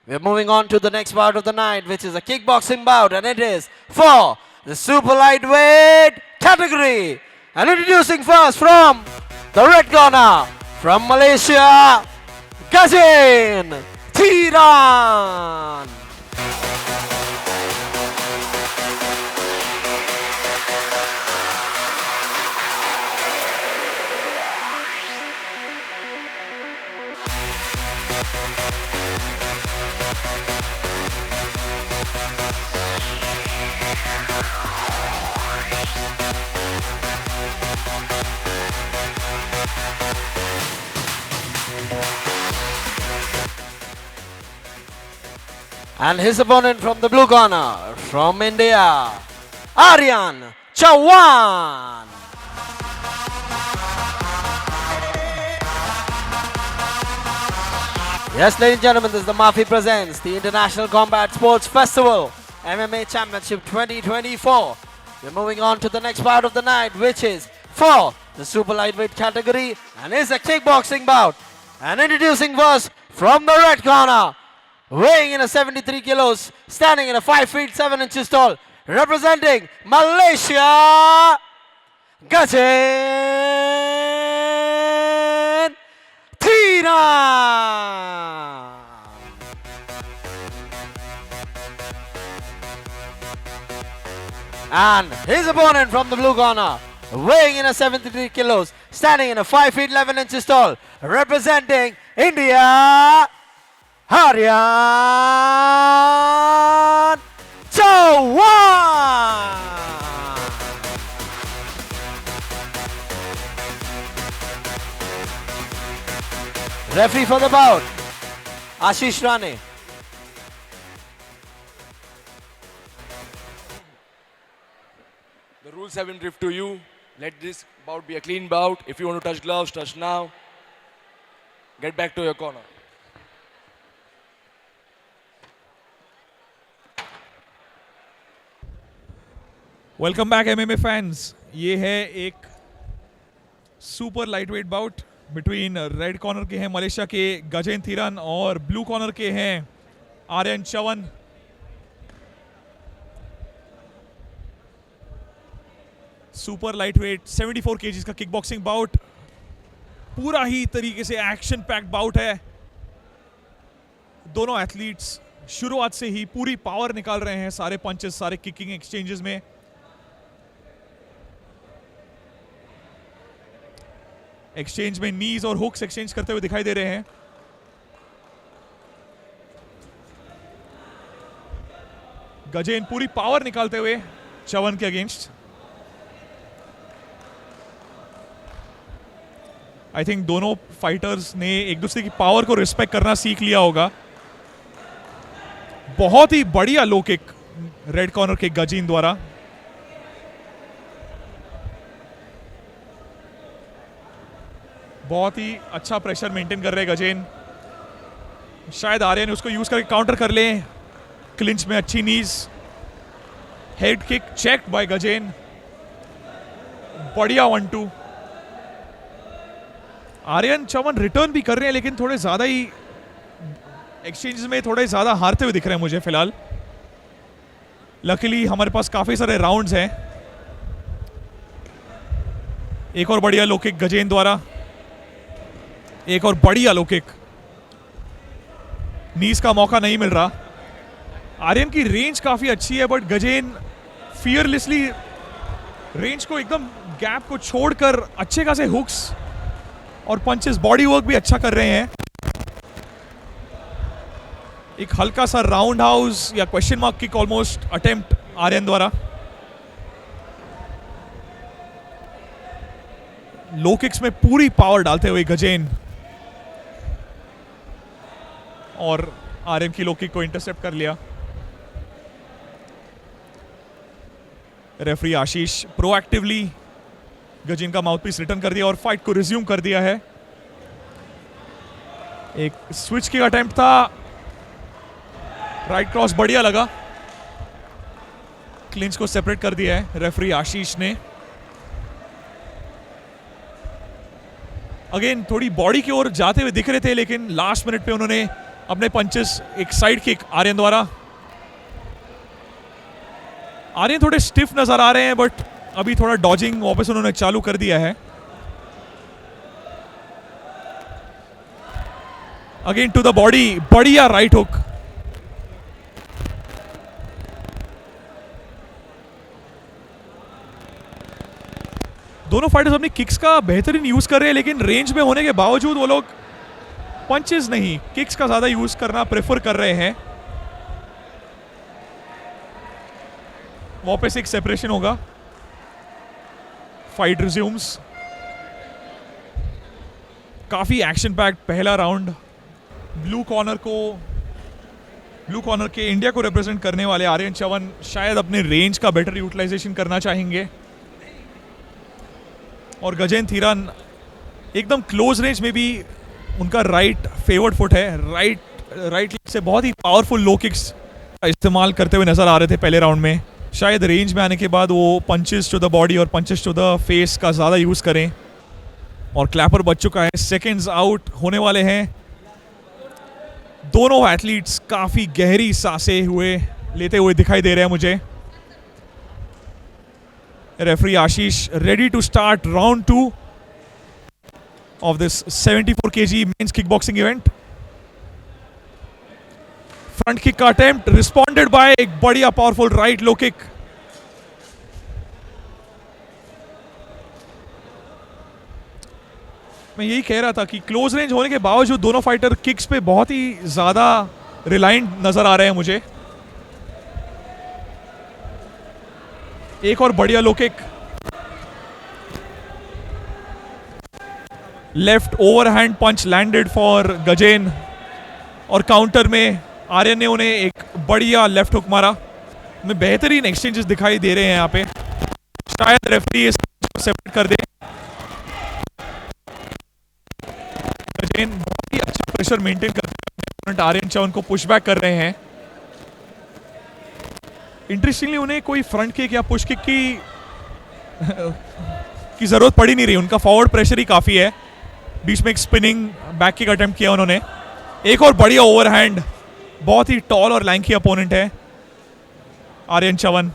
We're moving on to the next bout of the night, which is a kickboxing bout, and it is for the super lightweight category. And introducing first from the red corner, from Malaysia, Gajin Thiran. And his opponent from the blue corner, from India, Aryan Chauhan. Yes, ladies and gentlemen, this is the Mafi Presents, the International Combat Sports Festival, MMA Championship 2024. We're moving on to the next bout of the night, which is for the super lightweight category, and is a kickboxing bout. And introducing first from the red corner, weighing in at 73 kilos, standing in at 5 feet 7 inches tall, representing Malaysia, Gajin Thiran. And his opponent from the blue corner, weighing in at 73 kilos, standing in at 5 feet 11 inches tall, representing India, Aryan Chauhan. Referee for the bout, Ashish Rane. The rules have been briefed to you. Let this bout be a clean bout. If you want to touch gloves, touch now. Get back to your corner. Welcome back MMA fans. ये है एक super lightweight bout between red corner के हैं Malaysia के गजेन थीरन और blue corner के हैं Aryan Chauhan. Super lightweight 74 KGs का किकबॉक्सिंग बाउट, पूरा ही तरीके से एक्शन पैक्ड बाउट है। दोनों एथलीट्स शुरुआत से ही पूरी पावर निकाल रहे हैं, सारे पंचेस, सारे किकिंग एक्सचेंजेस में। एक्सचेंज में नीज और हुक्स एक्सचेंज करते हुए दिखाई दे रहे हैं। गजेन पूरी पावर निकालते हुए चौहान के अगेंस्ट। आई थिंक दोनों फाइटर्स ने एक दूसरे की पावर को रिस्पेक्ट करना सीख लिया होगा। बहुत ही बढ़िया लो किक रेड कॉर्नर के गजीन द्वारा। बहुत ही अच्छा प्रेशर मेंटेन कर रहे हैं गजेन। शायद आर्यन उसको यूज करके काउंटर कर ले। क्लिंच में अच्छी knees, head kick checked by Gajen, बढ़िया 1-2। आर्यन चौहान रिटर्न भी कर रहे हैं, लेकिन थोड़े ज्यादा ही एक्सचेंजेस में थोड़े ज्यादा हारते हुए दिख रहे हैं मुझे फिलहाल। लकीली हमारे पास काफी सारे राउंड्स हैं। एक और बढ़िया लो किक गजेन द्वारा, एक और बढ़िया लो किक। नीज का मौका नहीं मिल रहा। आर्यन की रेंज काफी अच्छी है, बट गजेन फियरलेसली रेंज को एकदम गैप को छोड़कर अच्छे खासे हुक्स और पंचेस, बॉडी वर्क भी अच्छा कर रहे हैं। एक हल्का सा राउंड हाउस या question mark kick almost attempt Aryan द्वारा। लो किक्स में पूरी पावर डालते हुए गजेन, और आर्यन की लो किक को इंटरसेप्ट कर लिया। रेफरी आशीष प्रोएक्टिवली गजेन का माउथपीस रिटर्न कर दिया और फाइट को रिज्यूम कर दिया है। एक स्विच किक अटेम्प्ट था, राइट क्रॉस बढ़िया लगा। क्लिंच को सेपरेट कर दिया है रेफरी आशीष ने। अगेन थोड़ी बॉडी की ओर जाते हुए दिख रहे थे, लेकिन लास्ट मिनट पे उन्होंने अपने पंचेस, एक साइड किक आर्यन द्वारा। आर्यन थोड़े स्टिफ नजर आ रहे हैं, बट अभी थोड़ा डॉजिंग वापस उन्होंने चालू कर दिया है। अगेन टू द बॉडी, बढ़िया राइट हुक। दोनों फाइटर्स अपनी किक्स का बेहतरीन यूज कर रहे हैं, लेकिन रेंज में होने के बावजूद वो लोग पंचेस नहीं, किक्स का ज्यादा यूज करना प्रेफर कर रहे हैं। वापस एक सेपरेशन होगा, फाइट रिज्यूम्स। काफी एक्शन पैक्ड पहला राउंड। ब्लू कॉर्नर के इंडिया को रिप्रेजेंट करने वाले आर्यन चवन शायद अपने रेंज का बेटर यूटिलाइजेशन करना चाहेंगे, और गजेंद्र थीरान एकदम क्लोज रेंज में भी उनका राइट फेवर्ड फुट है। राइट से बहुत ही पावरफुल लो किक्स का इस्तेमाल करते हुए नजर आ रहे थे पहले राउंड में। शायद रेंज में आने के बाद वो पंचेस टू द बॉडी और पंचेस टू द फेस का ज़्यादा यूज़ करें। और क्लैपर बच चुका है, सेकेंड्स आउट होने वाले हैं। दोनों एथलीट्स काफ़ी गहरी सांसें लेते हुए दिखाई दे रहे हैं मुझे। Referee Ashish ready to start round 2 of this 74 kg men's kickboxing event. Front kick का attempt responded by एक बढ़िया powerful right low kick. मैं यही कह रहा था कि क्लोज रेंज होने के बावजूद दोनों फाइटर किक्स पे बहुत ही ज्यादा रिलायंट नजर आ रहे हैं मुझे। एक और बढ़िया low kick, left overhand punch landed for Gajen, और काउंटर में आर्यन ने उन्हें एक बढ़िया लेफ्ट हुक मारा। में बेहतरीन एक्सचेंजेस दिखाई दे रहे हैं यहाँ पे। शायद रेफरी इस सेपरेट कर दे। गजेन बहुत ही अच्छा प्रेशर मेंटेन करते हैं, आर्यन चवन को पुशबैक कर रहे हैं। इंटरेस्टिंगली उन्हें कोई फ्रंट किक या पुश किक की जरूरत पड़ी नहीं रही, उनका फॉरवर्ड प्रेशर ही काफी है। बीच में एक स्पिनिंग बैक किक अटेम्प्ट किया उन्होंने। एक और बढ़िया ओवरहैंड, बहुत ही टॉल और लैंकी अपोनेंट है आर्यन चवन।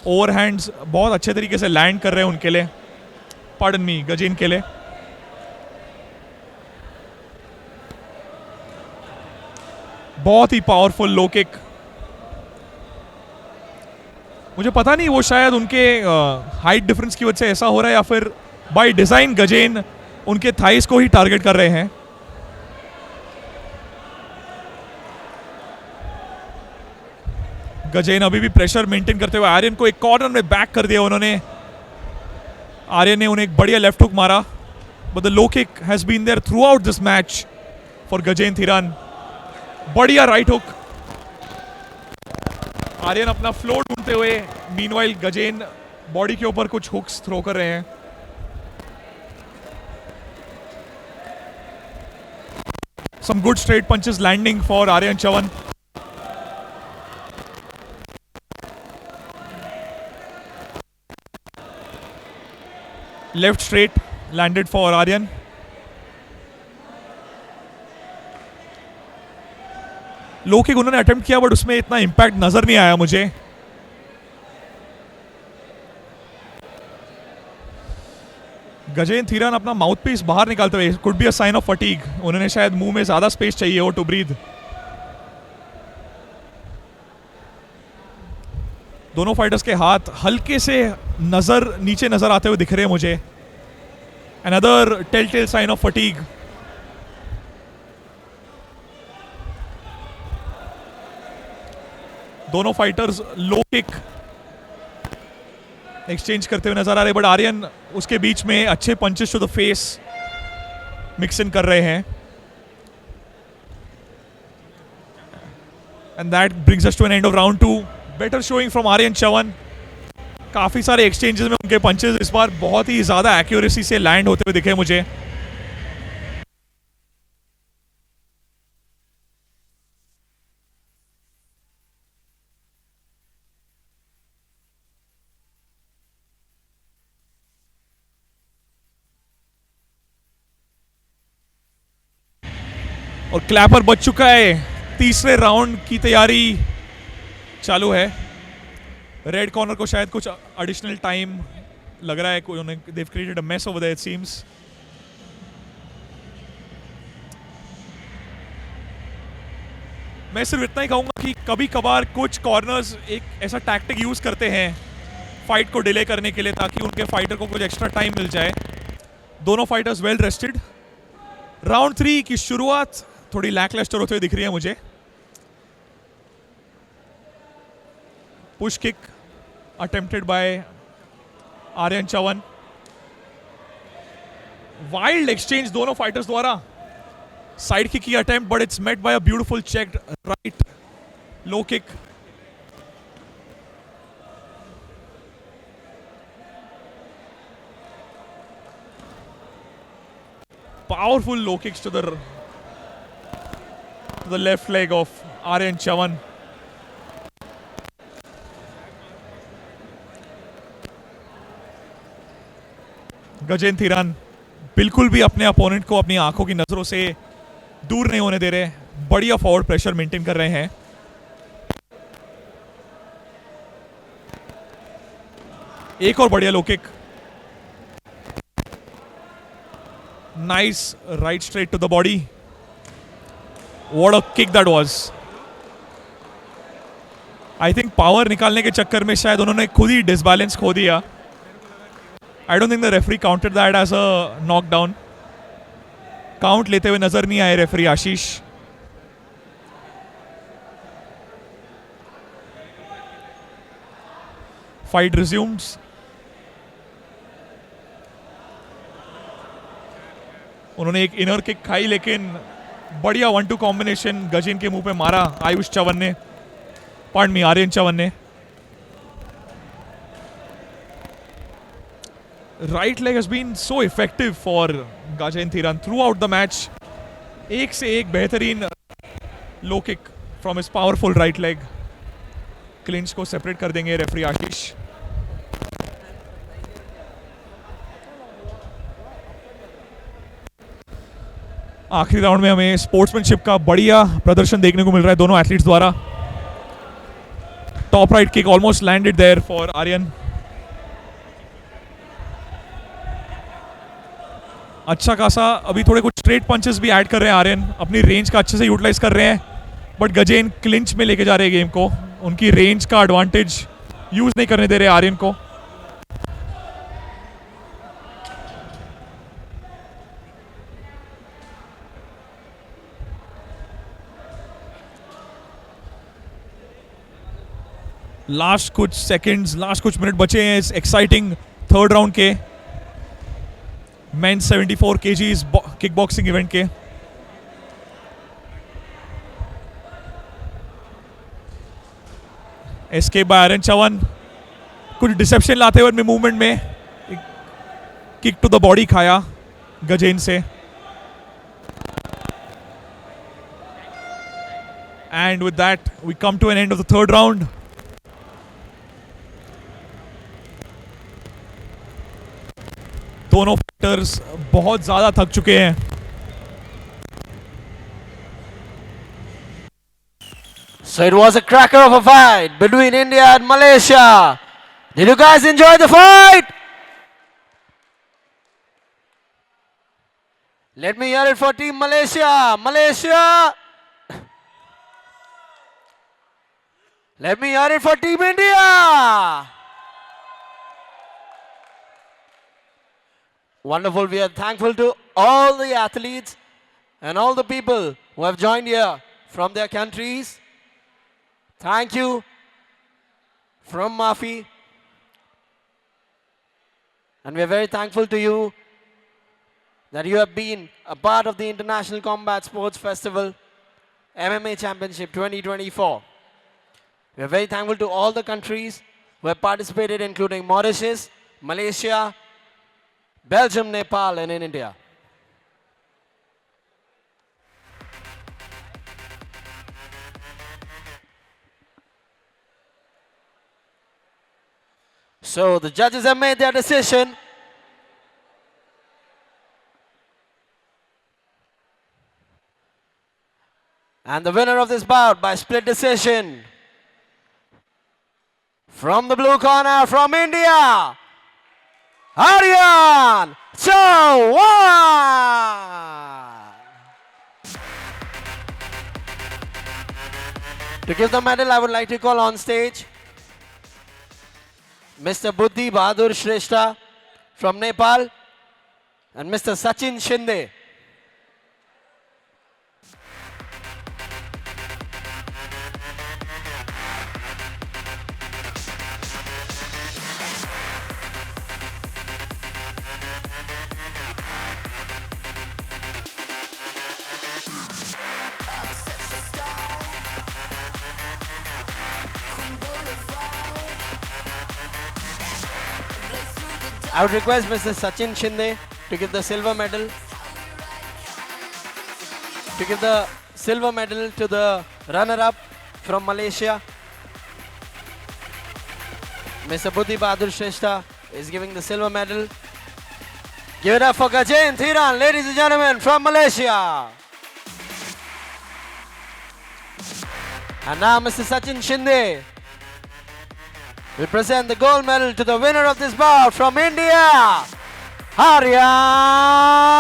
ओवरहैंड्स बहुत अच्छे तरीके से लैंड कर रहे हैं उनके लिए, पार्डन मी गजेन के लिए। बहुत ही पावरफुल लो किक। मुझे पता नहीं वो शायद उनके हाइट डिफरेंस की वजह से ऐसा हो रहा है, या फिर बाय डिजाइन गजेन उनके थाइस को ही टारगेट कर रहे हैं। गजेन अभी भी प्रेशर मेंटेन करते हुए आर्यन को एक कॉर्नर में बैक कर दिया उन्होंने। आर्यन ने उन्हें एक बढ़िया लेफ्ट हुक मारा, but the low kick has been there throughout this match for Gajendra Theeran. बढ़िया राइट हुक। आर्यन अपना फ्लो ढूंढते हुए, मीनवाइल गजेन बॉडी के ऊपर कुछ हुक्स थ्रो कर रहे हैं। Some good straight punches landing for Aryan Chavan. Left straight landed for Aryan. Low kick उन्होंने अटेम्प्ट किया, बट उसमें इतना इंपैक्ट नजर नहीं आया मुझे। गजेंद्र थीरान अपना माउथ पीस बाहर निकालते हुए, could be a sign of fatigue. उन्होंने शायद मुंह में ज्यादा स्पेस चाहिए हो टू ब्रीथ। दोनों फाइटर्स के हाथ हल्के से नीचे नजर आते हुए दिख रहे हैं मुझे। Another tell sign of fatigue. दोनों फाइटर्स लो किक एक्सचेंज करते हुए नजर आ रहे, बट आर्यन उसके बीच में अच्छे punches to the face mix in कर रहे हैं। And that brings us to an end of round 2। Better showing from Aryan Chavan. काफी सारे एक्सचेंजेस में उनके पंचेस इस बार बहुत ही ज्यादा एक्यूरेसी से लैंड होते हुए दिखे मुझे। और क्लैपर बच चुका है तीसरे राउंड की तैयारी चालू है। रेड कॉर्नर को शायद कुछ एडिशनल टाइम लग रहा है, कोई उन्हें they've created a mess over there it seems। मैं सिर्फ इतना ही कहूंगा कि कभी कभार कुछ कॉर्नर्स एक ऐसा टैक्टिक यूज करते हैं फाइट को डिले करने के लिए, ताकि उनके फाइटर को कुछ एक्स्ट्रा टाइम मिल जाए। दोनों फाइटर्स वेल रेस्टेड। राउंड 3 की शुरुआत थोड़ी लैकलस्टर होते हुए दिख रही है मुझे। Push kick attempted by Aryan Chavan. Wild exchange दोनों फाइटर्स द्वारा। साइड किक की attempt, but it's met by a beautiful checked right low kick. Powerful low kicks to the left leg of Aryan Chavan. Gajendra Theeran बिल्कुल भी अपने अपोनेंट को अपनी आंखों की नजरों से दूर नहीं होने दे रहे, बढ़िया फॉरवर्ड प्रेशर मेंटेन कर रहे हैं। एक और बढ़िया low kick. Nice right straight to the body. What a kick that was. I think power निकालने के चक्कर में शायद उन्होंने खुद ही डिसबैलेंस खो दिया। I don't think the referee counted that as a knockdown. Count लेते हुए नजर नहीं आए रेफरी आशीष। Fight resumes. उन्होंने एक इनर किक खाई, लेकिन बढ़िया 1-2 कॉम्बिनेशन गजेन के मुंह पे मारा आयुष चवन ने, पार्डन मी आर्यन चवन ने। Right leg has been so effective for Gajen Theeran throughout the match. एक से एक बेहतरीन low kick from his powerful right leg. Clinch को सेपरेट कर देंगे रेफरी आशीष। आखिरी राउंड में हमें स्पोर्ट्समैनशिप का बढ़िया प्रदर्शन देखने को मिल रहा है दोनों एथलीट्स द्वारा। Top right kick almost landed there for Aryan. अच्छा खासा अभी थोड़े कुछ स्ट्रेट पंचेस भी ऐड कर रहे हैं आर्यन, अपनी रेंज का अच्छे से यूटिलाइज कर रहे हैं, बट गजेन क्लिंच में लेके जा रहे हैं गेम को। उनकी रेंज का एडवांटेज यूज नहीं करने दे रहे आर्यन को। लास्ट कुछ सेकंड्स, लास्ट कुछ मिनट बचे हैं इस एक्साइटिंग थर्ड राउंड के men's 74 KGs kick boxing event के। एस्केप बाय आर्यन चवन, कुछ डिसेप्शन लाते हुए अपने मूवमेंट में किक टू द बॉडी खाया गजेन से। And with that we come to an end of the third round. दोनों फाइटर्स बहुत ज्यादा थक चुके हैं। So it was a cracker of a fight between India and Malaysia. Did you guys enjoy the fight? Let me hear it for Team Malaysia. Malaysia. Let me hear it for Team India. Wonderful. We are thankful to all the athletes and all the people who have joined here from their countries. Thank you from Mafi. And we are very thankful to you that you have been a part of the International Combat Sports Festival MMA Championship 2024. We are very thankful to all the countries who have participated, including Mauritius, Malaysia, Belgium, Nepal, and in India. So the judges have made their decision. And the winner of this bout by split decision from the blue corner from India, Aryan Chauhan. To give the medal, I would like to call on stage Mr. Buddhi Bahadur Shrestha from Nepal and Mr. Sachin Shinde. I would request Mr. Sachin Shinde to give the silver medal. To give the silver medal to the runner-up from Malaysia. Mr. Buddhi Bahadur Shrestha is giving the silver medal. Give it up for Gajen Thiran, ladies and gentlemen, from Malaysia. And now Mr. Sachin Shinde will present the gold medal to the winner of this bout from India, Aryan